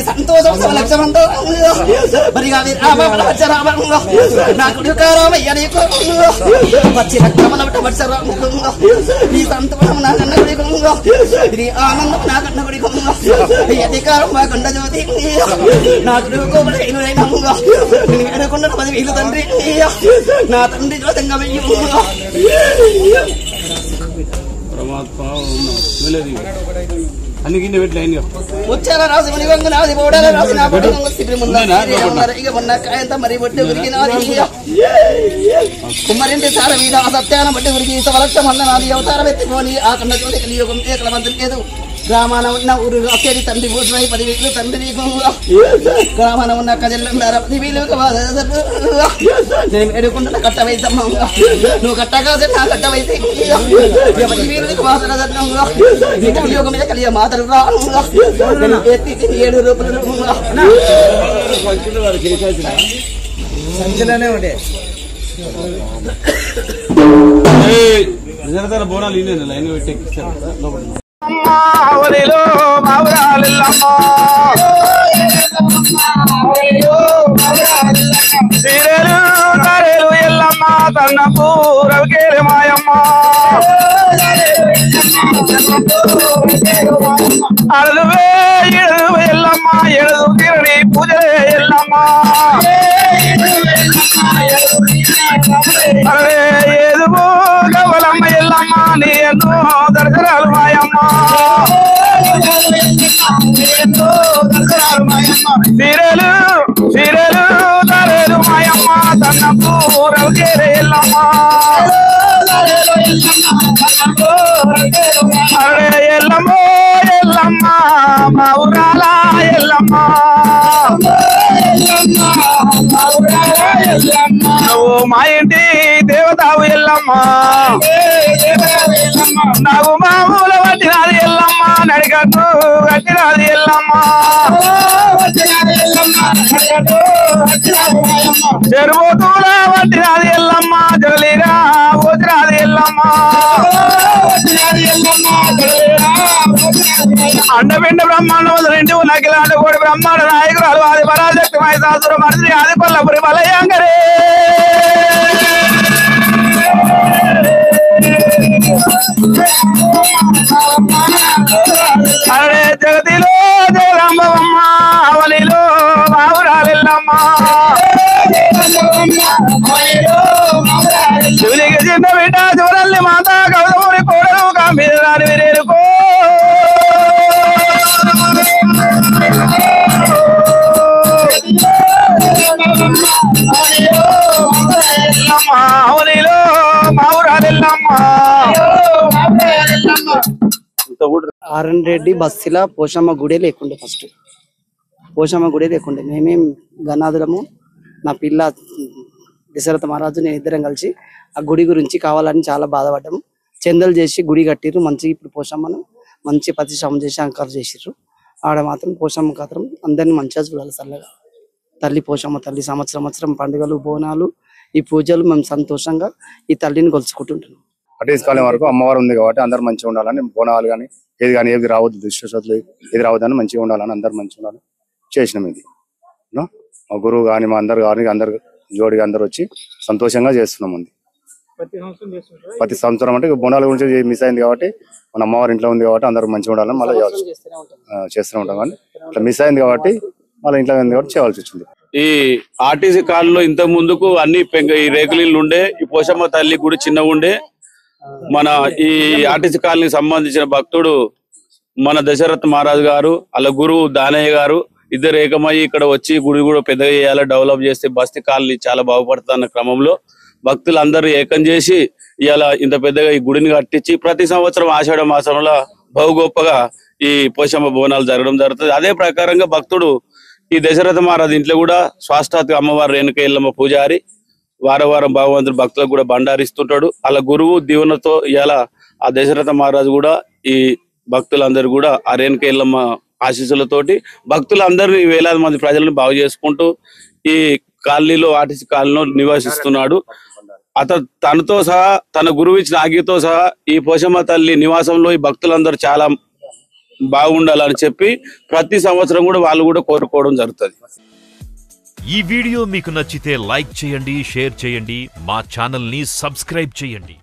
సంతోషం లక్ష్యంతో మరి నాకు కారమయ్య నీకు వచ్చి రక్తమల నీ సంతోషం నాకన్న గుడికుంగో ఇది ఆనందం నాకన్న గుడికుంగో ఈ అధికారం మా కొండ జ్యోతి నాకు కోపడైనగా నేను వేడకుండా 10,000 తండ్రి నా తండ్రి జ్యోతంగా వెయ్యి అన్ని కింద పెట్టిన వచ్చారా రాజు మునిగంగ నాది పోడాల రాజు నా పడగంగ సిబ్రి ముందర ఇక మొన్న కాయంత మరి బొట్టు గురికి నాది కుమ్మరింటి సార మీద సత్యాన బట్టి గురికి సవలక్ష మంద నాది అవతారం ఎత్తుకొని ఆ కన్న చోటి కలియుగం ఏకల మంత్రి లేదు గ్రామాన ఉన్న ఊరు అక్కడి తండ్రి పూజమై 10,000 తండ్రి గ్రామాన ఉన్న కజల్లార 10,000 నేను ఎడుకుంటున్న కట్టవైతమ్మ నువ్వు కట్టగాసే నా కట్టవైతే 10,000 వాసన కలియుగం మీద కలియ మాతలు రా ఎత్తి 7 రూపాయలు సంచలనే ఉండే బోనాలు ఇన్ని లైన్ పెట్టి లోపల అవనిలో మావరాలెల్లమ్మ సీరెలు తరెలు ఎల్లమ్మ తన్నపు రవికేరి మాయమ్మ అడలువే ఎడలు ఎల్లమ్మ ఎడలు తిరని పూజలే ఎల్లమ్మ అరే ఏదుగో గవలమ్మ ఎల్లమ్మ నీ ఎన్నో దర్శనాలు మాయమ్మ సీరెలు సీరెలు తరేలు మాయమ్మ తన్నపు రవికేరి ఎల్లమ్మ అరే ఎల్లమ్మ ఎల్లమ్మ మా ఊరాల ఎల్లమ్మ నువ్వు మా ఇంటి దేవతావు ఎల్లమ్మ నాకు మామూలు వట్టినది ఎల్లమ్మ నడిగట్టు కట్టినది ఎల్లమ్మ చెరుబోతుల వట్టినది ఎల్లమ్మ జగలీరా వచ్చినది ఎల్లమ్మ అండపిండ బ్రహ్మాండం రెండు నకిలాంటి కోడి బ్రహ్మాండ నాయకురాలు ఆది పరాశక్తి మహిషాసుర మర్దిని ఆది పల్లపురి బలయంకరే అరే జగతిలో జగదంబమ్మ అవనిలో మావురాలెల్లమ్మ శివునికి చిన్న బిడ్డ చూడల్ని మాత కవిదముని కోడలు గంభీరాని విరేరుకో అవనిలో మావురాలెల్లమ్మ ఆర్ఎన్ రెడ్డి బస్సులా పోషమ్మ గుడే లేకుండే ఫస్ట్ పోషమ్మ గుడే లేకుండే మేమేం గన్నాదులము నా పిల్ల దశరథ మహారాజు నేను ఇద్దరం కలిసి ఆ గుడి గురించి కావాలని చాలా బాధపడ్డాము చందలు చేసి గుడి కట్టిర్రు మంచి ఇప్పుడు పోషమ్మను మంచి ప్రతిష్టం చేసి అంకారు చేసిర్రు ఆడ మాత్రం పోషమ్మ మాత్రం అందరినీ మంచిగా చూడాలి చల్లగా తల్లి పోషమ్మ తల్లి సంవత్సరం పండుగలు బోనాలు ఈ పూజలు మేము సంతోషంగా ఈ తల్లిని కొలుచుకుంటుంటున్నాం అటేసి కాలం వరకు అమ్మవారు ఉంది కాబట్టి అందరు మంచిగా ఉండాలని బోనాలు కానీ ఏది రావద్దు దుష్టశక్తులు ఏది రావద్దని మంచిగా ఉండాలని అందరు మంచిగా ఉండాలని చేసినాం ఇది మా గురువు కానీ మా అందరు కానీ అందరు జోడిగా అందరు వచ్చి సంతోషంగా చేస్తున్నాం ఉంది ప్రతి సంవత్సరం అంటే బోనాల గురించి మిస్ అయింది కాబట్టి మన అమ్మవారి ఇంట్లో ఉంది కాబట్టి అందరూ మంచిగా ఉండాలని మళ్ళీ చేస్తూనే ఉంటాం కానీ ఇట్లా మిస్ అయింది కాబట్టి మళ్ళీ ఇంట్లో ఉంది కాబట్టి చేయాల్సి వచ్చింది ఈ ఆర్టీసీ కాలంలో ఇంత ముందుకు అన్ని ఈ రేకులు ఇల్లు ఉండే ఈ పోషమ్మ తల్లి గుడి చిన్నగా ఉండే మన ఈ ఆర్టీసీ కాలనీకి సంబంధించిన భక్తుడు మన దశరథ మహారాజు గారు అలా గురువు దానయ్య గారు ఇద్దరు ఏకమయ్యి ఇక్కడ వచ్చి గుడి కూడా పెద్దగా చేయాలి డెవలప్ చేస్తే బస్తీ కాలనీ చాలా బాగుపడుతున్న క్రమంలో భక్తులందరూ ఏకం చేసి ఇలా ఇంత పెద్దగా ఈ గుడిని కట్టించి ప్రతి సంవత్సరం ఆషాఢ మాసంలో బహు గొప్పగా ఈ పోషమ్మ బోనాలు జరగడం జరుగుతుంది. అదే ప్రకారంగా భక్తుడు ఈ దశరథ మహారాజు ఇంట్లో కూడా స్వాస్థాత్ అమ్మవారు రేణుక ఎల్లమ్మ పూజారి వారం భగవంతుడు భక్తులకు కూడా బండారిస్తుంటాడు. అలా గురువు దీవెనతో ఇలా ఆ దశరథ మహారాజు కూడా ఈ భక్తులందరూ కూడా ఆ రేణుక ఎల్లమ్మ ఆశీస్సులతోటి భక్తులందరినీ వేలాది మంది ప్రజలను బాగు చేసుకుంటూ ఈ కాలనీలో ఆర్టీసీ కాలనీలో నివసిస్తున్నాడు. తనతో సహా తన గురువు ఇచ్చిన ఆజ్ఞతో సహా ఈ పోషమ్మ తల్లి నివాసంలో ఈ భక్తులందరూ చాలా బాగుండాలని చెప్పి ప్రతి సంవత్సరం కూడా వాళ్ళు కూడా కోరుకోవడం జరుగుతుంది. ఈ వీడియో మీకు నచ్చితే లైక్ చేయండి, షేర్ చేయండి, మా ఛానల్ ని సబ్స్క్రైబ్ చేయండి.